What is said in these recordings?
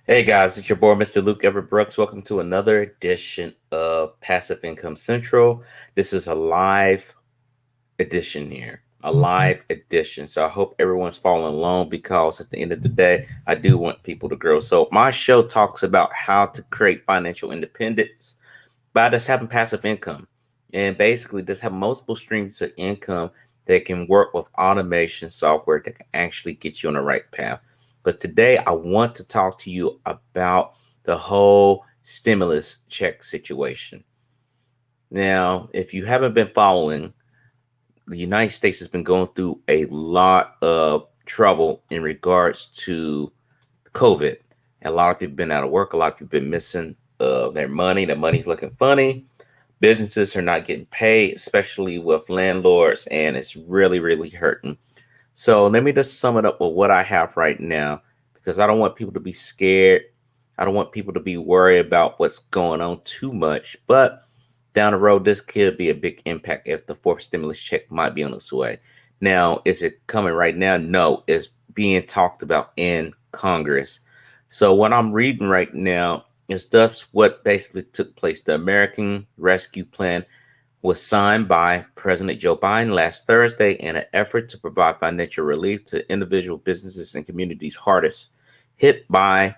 Hey guys, it's your boy Mr. Luke Everett Brooks. Welcome to another edition of Passive Income Central. This is a live edition here, a live edition. So I hope everyone's following along because at the end of the day, I do want people to grow. So my show talks about how to create financial independence by just having passive income and basically just have multiple streams of income that can work with automation software that can actually get you on the right path. But today I want to talk to you about the whole stimulus check situation. Now, if you haven't been following, the United States has been going through a lot of trouble in regards to COVID. A lot of people been out of work. A lot of people been missing their money. The money's looking funny. Businesses are not getting paid, especially with landlords, and it's really, really hurting. So let me just sum it up with what I have right now, because I don't want people to be scared. I don't want people to be worried about what's going on too much. But down the road, this could be a big impact if the fourth stimulus check might be on its way. Now, is it coming right now? No, it's being talked about in Congress. So what I'm reading right now is thus what basically took place. The American Rescue Plan was signed by President Joe Biden last Thursday in an effort to provide financial relief to individual businesses and communities hardest hit by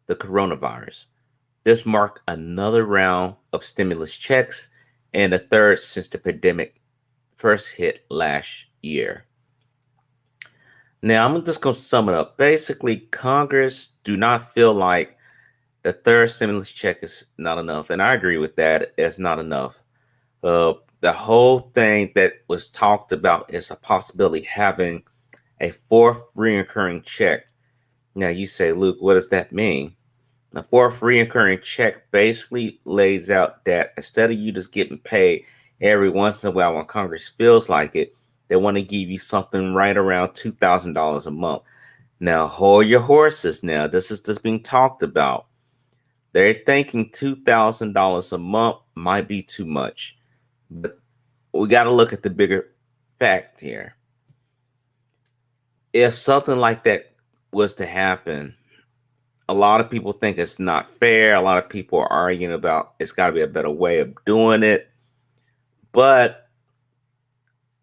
the coronavirus. This marked another round of stimulus checks and the third since the pandemic first hit last year. Now, I'm just going to sum it up. Basically, Congress do not feel like the third stimulus check is not enough. And I agree with that. It's not enough. The whole thing that was talked about is a possibility having a fourth reoccurring check. Now, you say, Luke, what does that mean? The fourth reoccurring check basically lays out that instead of you just getting paid every once in a while when Congress feels like it, they want to give you something right around $2,000 a month. Now, hold your horses now. This is just being talked about. They're thinking $2,000 a month might be too much. But we got to look at the bigger fact here. If something like that was to happen, a lot of people think it's not fair. A lot of people are arguing about it's got to be a better way of doing it. But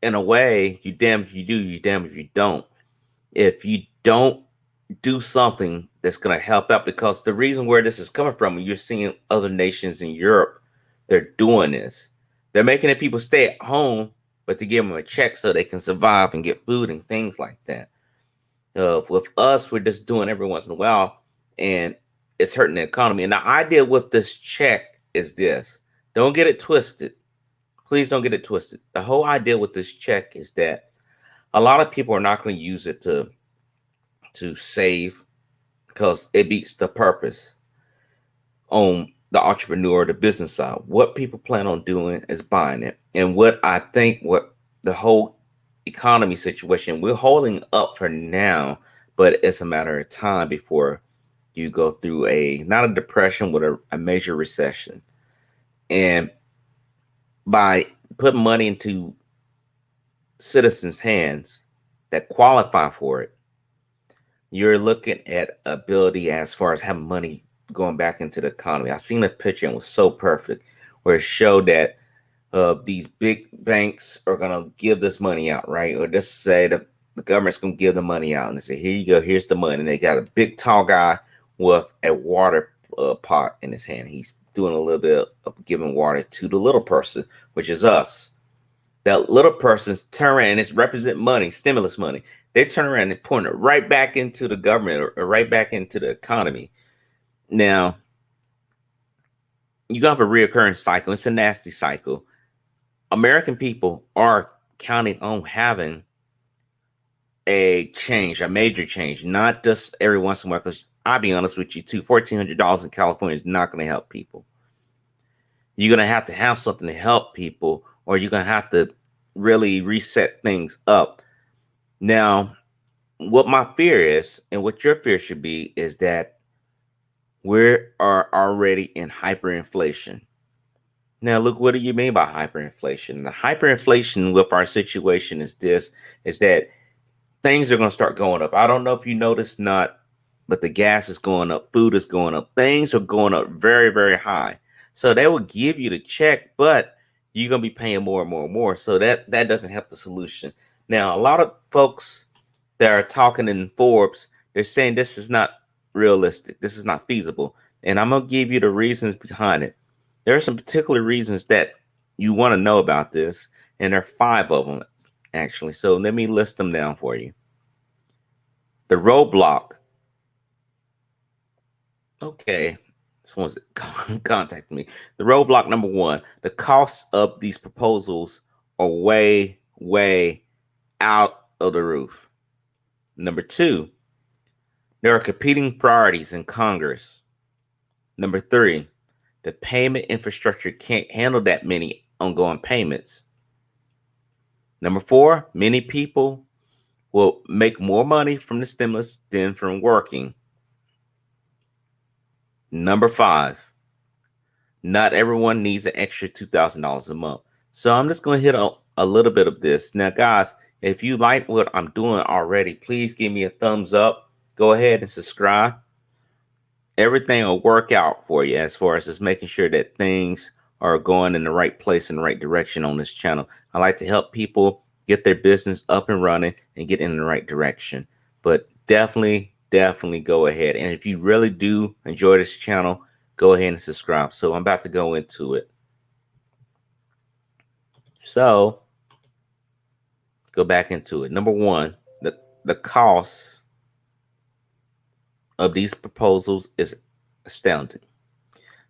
in a way, you damn if you do, you damn if you don't. If you don't do something that's going to help out, because the reason where this is coming from, you're seeing other nations in Europe, they're doing this. They're making it people stay at home, but to give them a check so they can survive and get food and things like that. With us, we're just doing every once in a while, and it's hurting the economy. And the idea with this check is this: don't get it twisted. Please don't get it twisted. The whole idea with this check is that a lot of people are not going to use it to save because it beats the purpose on the entrepreneur, the business side. What people plan on doing is buying it. And what I think what the whole economy situation, we're holding up for now, but it's a matter of time before you go through a not a depression with a major recession. And by putting money into citizens' hands that qualify for it, you're looking at ability as far as having money going back into the economy. I seen a picture and it was so perfect where it showed that these big banks are going to give this money out, right? Or just say the government's going to give the money out and they say, here you go, here's the money. And they got a big tall guy with a water pot in his hand. He's doing a little bit of giving water to the little person, which is us. That little person's turn around and it's represent money, stimulus money. They turn around and point it right back into the government or right back into the economy. Now, you got a reoccurring cycle. It's a nasty cycle. American people are counting on having a change, a major change, not just every once in a while. Because I'll be honest with you, too, $1,400 in California is not going to help people. You're going to have something to help people, or you're going to have to really reset things up. Now, what my fear is, and what your fear should be, is that we are already in hyperinflation. Now, look, what do you mean by hyperinflation? The hyperinflation with our situation is this, is that things are going to start going up. I don't know if you noticed not, but the gas is going up, food is going up, things are going up very, very high. So they will give you the check, but you're gonna be paying more and more and more. So that doesn't help the solution. Now, a lot of folks that are talking in Forbes, they're saying this is not realistic, this is not feasible, and I'm gonna give you the reasons behind it. There are some particular reasons that you want to know about this, and there are 5 of them actually. So let me list them down for you. The roadblock. Okay, someone's contacting me. The roadblock number 1: the costs of these proposals are way, way out of the roof. Number 2: there are competing priorities in Congress. Number 3: the payment infrastructure can't handle that many ongoing payments. Number 4: many people will make more money from the stimulus than from working. Number 5: not everyone needs an extra $2,000 a month. So I'm just going to hit a little bit of this. Now, guys, if you like what I'm doing already, please give me a thumbs up. Go ahead and subscribe. Everything will work out for you as far as just making sure that things are going in the right place, in the right direction on this channel. I like to help people get their business up and running and get in the right direction. But definitely go ahead. And if you really do enjoy this channel, go ahead and subscribe. So I'm about to go into it. So let's go back into it. Number 1, the cost of these proposals is astounding.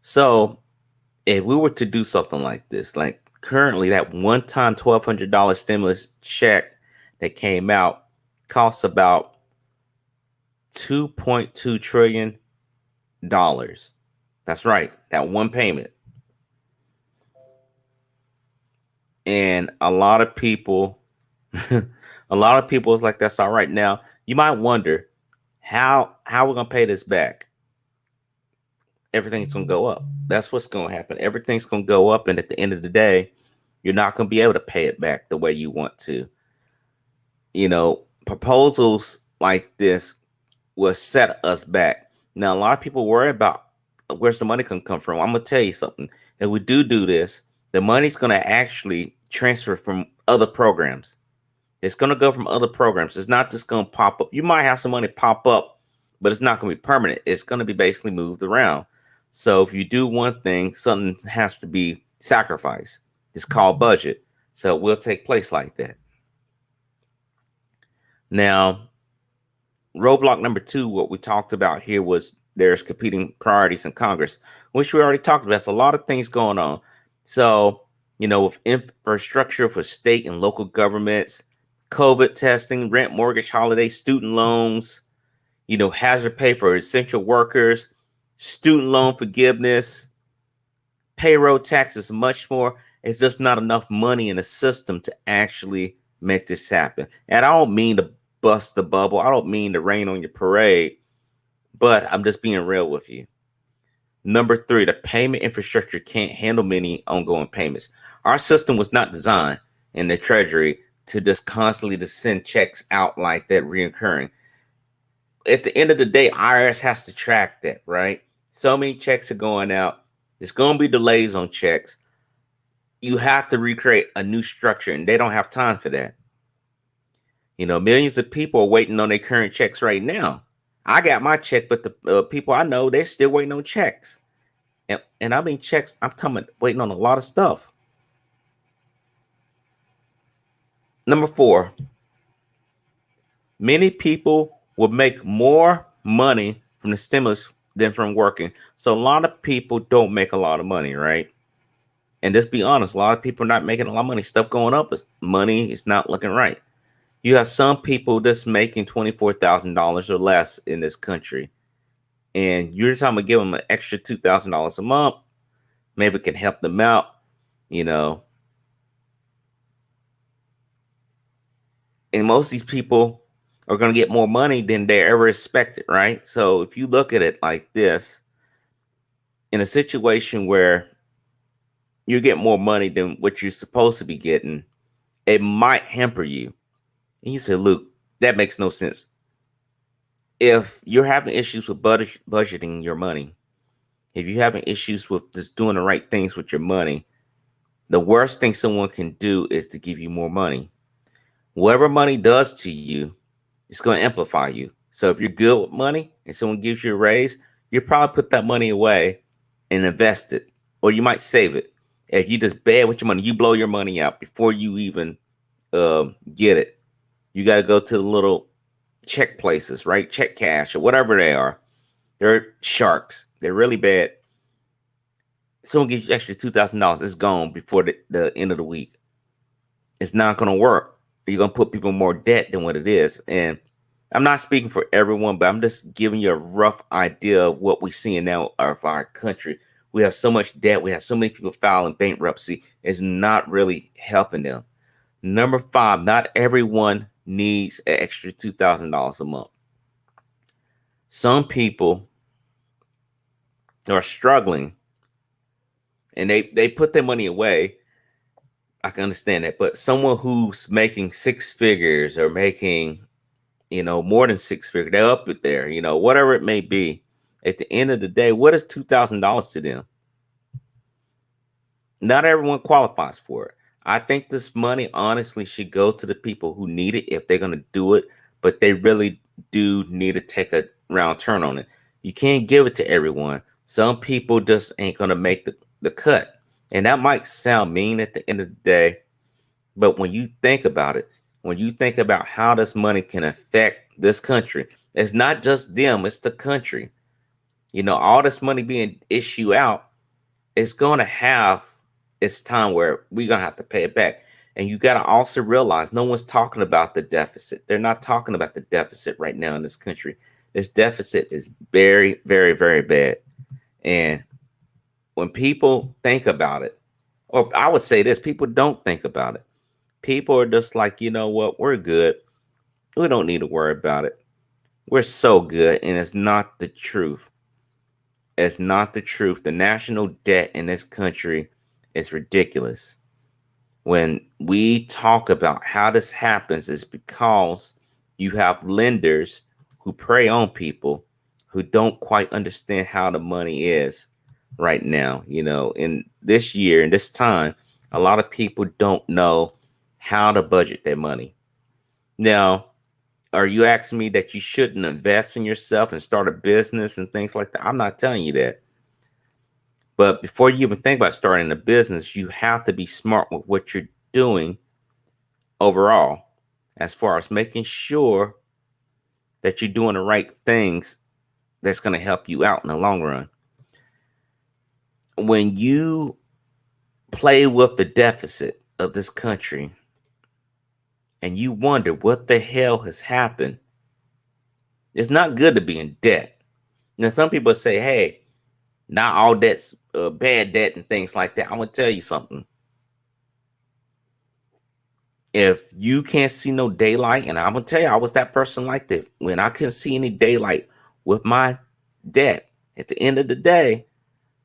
So if we were to do something like this, like currently that one-time $1,200 stimulus check that came out costs about $2.2 trillion. That's right, that one payment. And a lot of people, is like, that's all right. Now, you might wonder how we're gonna pay this back. Everything's gonna go up. That's what's gonna happen. Everything's gonna go up, and at the end of the day, you're not gonna be able to pay it back the way you want to. Proposals like this will set us back. Now, a lot of people worry about where's the money gonna come from. I'm gonna tell you something. If we do this, the money's gonna actually transfer from other programs. It's gonna go from other programs. It's not just gonna pop up. You might have some money pop up, but it's not gonna be permanent. It's gonna be basically moved around. So if you do one thing, something has to be sacrificed. It's called budget. So it will take place like that. Now, roadblock number 2, what we talked about here was there's competing priorities in Congress, which we already talked about. There's a lot of things going on. So, with infrastructure for state and local governments, COVID testing, rent, mortgage, holiday, student loans, hazard pay for essential workers, student loan forgiveness, payroll taxes, much more. It's just not enough money in the system to actually make this happen. And I don't mean to bust the bubble. I don't mean to rain on your parade, but I'm just being real with you. Number 3, the payment infrastructure can't handle many ongoing payments. Our system was not designed in the Treasury to just constantly to send checks out like that, reoccurring. At the end of the day, IRS has to track that, right? So many checks are going out. There's going to be delays on checks. You have to recreate a new structure, and they don't have time for that. Millions of people are waiting on their current checks right now. I got my check, but the people I know, they're still waiting on checks. And I mean checks, I'm talking about waiting on a lot of stuff. Number 4, many people will make more money from the stimulus than from working. So a lot of people don't make a lot of money, right? And just be honest, a lot of people are not making a lot of money. Stuff going up, money is not looking right. You have some people that's making $24,000 or less in this country, and you're talking about give them an extra $2,000 a month. Maybe it can help them out, And most of these people are going to get more money than they ever expected, right? So if you look at it like this, in a situation where you get more money than what you're supposed to be getting, it might hamper you. And you say, Luke, that makes no sense. If you're having issues with budgeting your money, if you're having issues with just doing the right things with your money, the worst thing someone can do is to give you more money. Whatever money does to you, it's going to amplify you. So if you're good with money and someone gives you a raise, you probably put that money away and invest it, or you might save it. If you just bad with your money, you blow your money out before you even get it. You got to go to the little check places, right? Check cash or whatever they are. They're sharks. They're really bad. Someone gives you extra $2,000, it's gone before the end of the week. It's not going to work. You're going to put people in more debt than what it is. And I'm not speaking for everyone, but I'm just giving you a rough idea of what we're seeing now of our country. We have so much debt. We have so many people filing bankruptcy. It's not really helping them. Number 5, not everyone needs an extra $2,000 a month. Some people are struggling and they put their money away. I can understand that. But someone who's making 6 figures or making, more than 6 figures, they're up there, whatever it may be. At the end of the day, what is $2,000 to them? Not everyone qualifies for it. I think this money honestly should go to the people who need it if they're going to do it, but they really do need to take a round turn on it. You can't give it to everyone. Some people just ain't going to make the cut. And that might sound mean at the end of the day, but when you think about it, when you think about how this money can affect this country, it's not just them, it's the country. All this money being issued out, it's going to have its time where we're going to have to pay it back. And you got to also realize no one's talking about the deficit. They're not talking about the deficit right now in this country. This deficit is very, very, very bad. And when people think about it, or I would say this, people don't think about it. People are just like, you know what, we're good. We don't need to worry about it. We're so good. And it's not the truth. It's not the truth. The national debt in this country is ridiculous. When we talk about how this happens, is because you have lenders who prey on people who don't quite understand how the money is right now. In this year, in this time, a lot of people don't know how to budget their money. Now, are you asking me that you shouldn't invest in yourself and start a business and things like that? I'm not telling you that. But before you even think about starting a business, you have to be smart with what you're doing overall, as far as making sure that you're doing the right things that's going to help you out in the long run. When you play with the deficit of this country and you wonder what the hell has happened, it's not good to be in debt. Now, some people say, hey, not all debt's bad debt and things like that. I'm going to tell you something. If you can't see no daylight, and I'm going to tell you, I was that person like that. When I couldn't see any daylight with my debt, at the end of the day,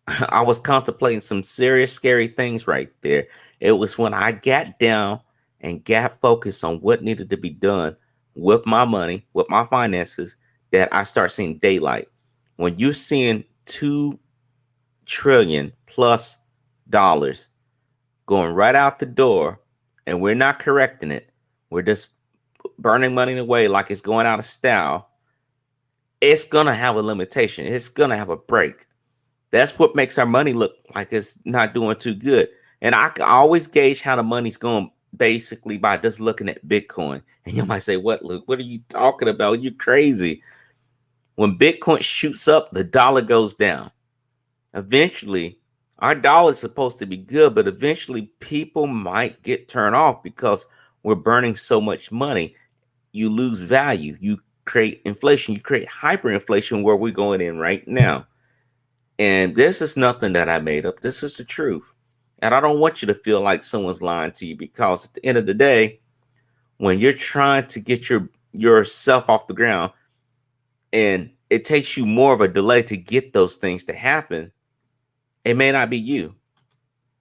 I was contemplating some serious, scary things right there. It was when I got down and got focused on what needed to be done with my money, with my finances, that I start seeing daylight. When you're seeing $2 trillion plus dollars going right out the door, and we're not correcting it, we're just burning money away like it's going out of style, it's going to have a limitation. It's going to have a break. That's what makes our money look like it's not doing too good. And I can always gauge how the money's going basically by just looking at Bitcoin. And you might say, what, Luke? What are you talking about? You're crazy. When Bitcoin shoots up, the dollar goes down. Eventually, our dollar is supposed to be good, but eventually people might get turned off because we're burning so much money. You lose value. You create inflation. You create hyperinflation, where we're going in right now. And this is nothing that I made up. This is the truth. And I don't want you to feel like someone's lying to you, because at the end of the day, when you're trying to get yourself off the ground, and it takes you more of a delay to get those things to happen, it may not be you.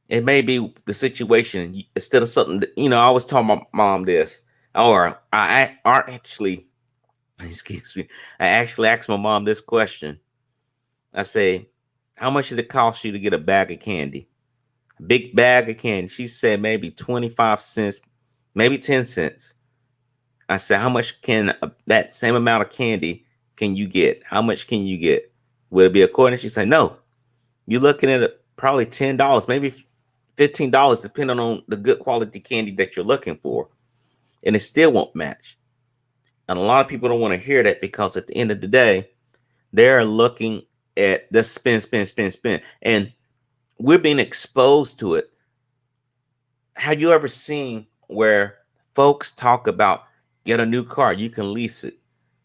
It may be the situation. Instead of something that, I was telling my mom this, or I actually Excuse me. I actually asked my mom this question. I say, how much did it cost you to get a bag of candy? A big bag of candy. She said maybe 25 cents, maybe 10 cents. I said, how much can that same amount of candy can you get? How much can you get? Would it be a quarter? She said, no. You're looking at probably $10, maybe $15, depending on the good quality candy that you're looking for. And it still won't match. And a lot of people don't want to hear that because at the end of the day, they're looking at the spin, spin, spin, spin. And we're being exposed to it. Have you ever seen where folks talk about get a new car, you can lease it?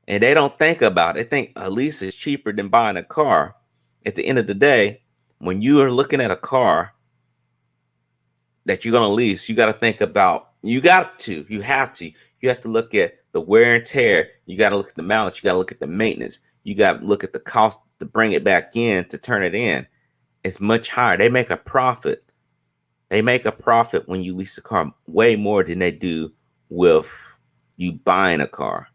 And they don't think about it. They think a lease is cheaper than buying a car. At the end of the day, when you are looking at a car that you're going to lease, you got to think about, you have to look at the wear and tear. You got to look at the mileage. You got to look at the maintenance. You got to look at the cost to bring it back in, to turn it in. It's much higher. They make a profit. They make a profit when you lease a car way more than they do with you buying a car.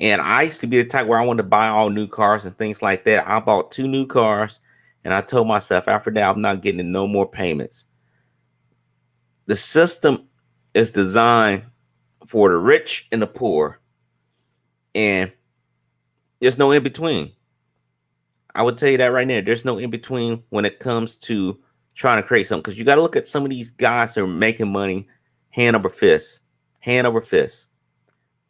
And I used to be the type where I wanted to buy all new cars and things like that. I bought 2 new cars and I told myself after that, I'm not getting no more payments. The system is designed for the rich and the poor, and there's no in between. I would tell you that right now. There's no in between when it comes to trying to create something, because you got to look at some of these guys that are making money hand over fist, hand over fist.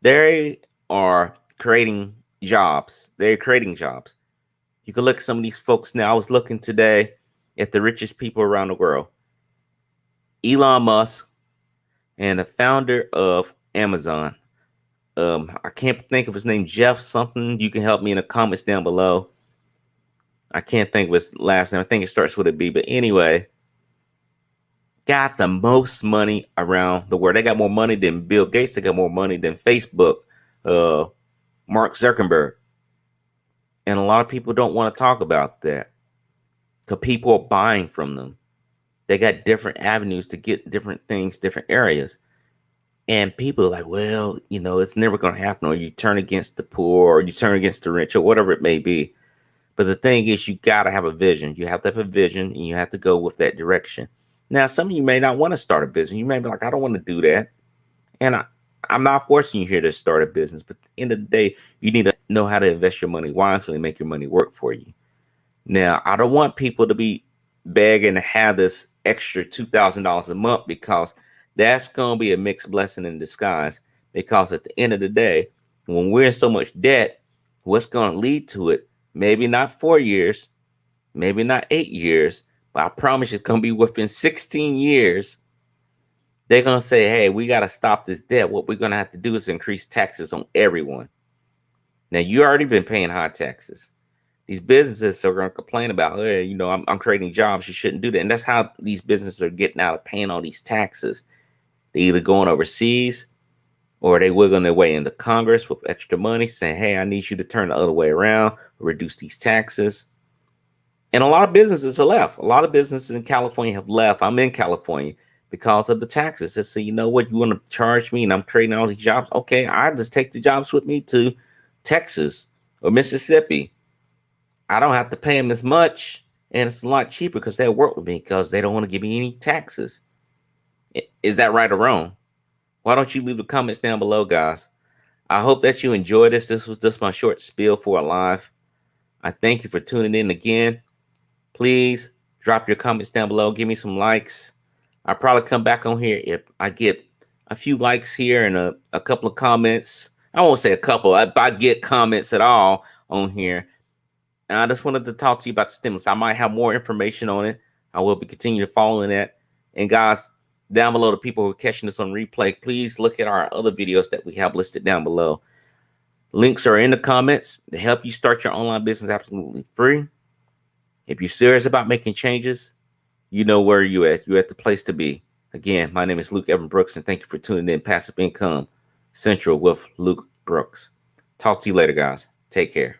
They are creating jobs. They're creating jobs. You can look at some of these folks now. I was looking today at the richest people around the world. Elon Musk and the founder of Amazon. I can't think of his name, Jeff something. You can help me in the comments down below. I can't think of his last name. I think it starts with a B. But anyway, got the most money around the world. They got more money than Bill Gates. They got more money than Facebook, Mark Zuckerberg. And a lot of people don't want to talk about that because people are buying from them. They got different avenues to get different things, different areas. And people are like, well, it's never going to happen. Or you turn against the poor, or you turn against the rich, or whatever it may be. But the thing is, you got to have a vision. You have to have a vision, and you have to go with that direction. Now, some of you may not want to start a business. You may be like, I don't want to do that. And I'm not forcing you here to start a business. But at the end of the day, you need to know how to invest your money wisely and make your money work for you. Now, I don't want people to be begging to have this extra $2,000 a month, because that's going to be a mixed blessing in disguise. Because at the end of the day, when we're in so much debt, what's going to lead to it? Maybe not 4 years, maybe not 8 years, but I promise you it's going to be within 16 years. They're going to say, hey, we got to stop this debt. What we're going to have to do is increase taxes on everyone. Now, you already been paying high taxes. These businesses are going to complain about, hey, I'm creating jobs. You shouldn't do that. And that's how these businesses are getting out of paying all these taxes. They're either going overseas, or they wiggling their way into Congress with extra money saying, hey, I need you to turn the other way around, reduce these taxes. And a lot of businesses have left. A lot of businesses in California have left. I'm in California because of the taxes. They say, you know what, you want to charge me and I'm creating all these jobs? Okay, I just take the jobs with me to Texas or Mississippi. I don't have to pay them as much, and it's a lot cheaper because they work with me because they don't want to give me any taxes. Is that right or wrong? Why don't you leave the comments down below, guys? I hope that you enjoyed this. This was just my short spiel for a live. I thank you for tuning in again. Please drop your comments down below. Give me some likes. I'll probably come back on here if I get a few likes here and a couple of comments. I won't say a couple. If I get comments at all on here. And I just wanted to talk to you about the stimulus. I might have more information on it. I will be continuing following that. And guys, down below, the people who are catching this on replay, please look at our other videos that we have listed down below. Links are in the comments to help you start your online business absolutely free. If you're serious about making changes, you know where you're at. You're at the place to be. Again, my name is Luke Evan Brooks, and thank you for tuning in. Passive Income Central with Luke Brooks. Talk to you later, guys. Take care.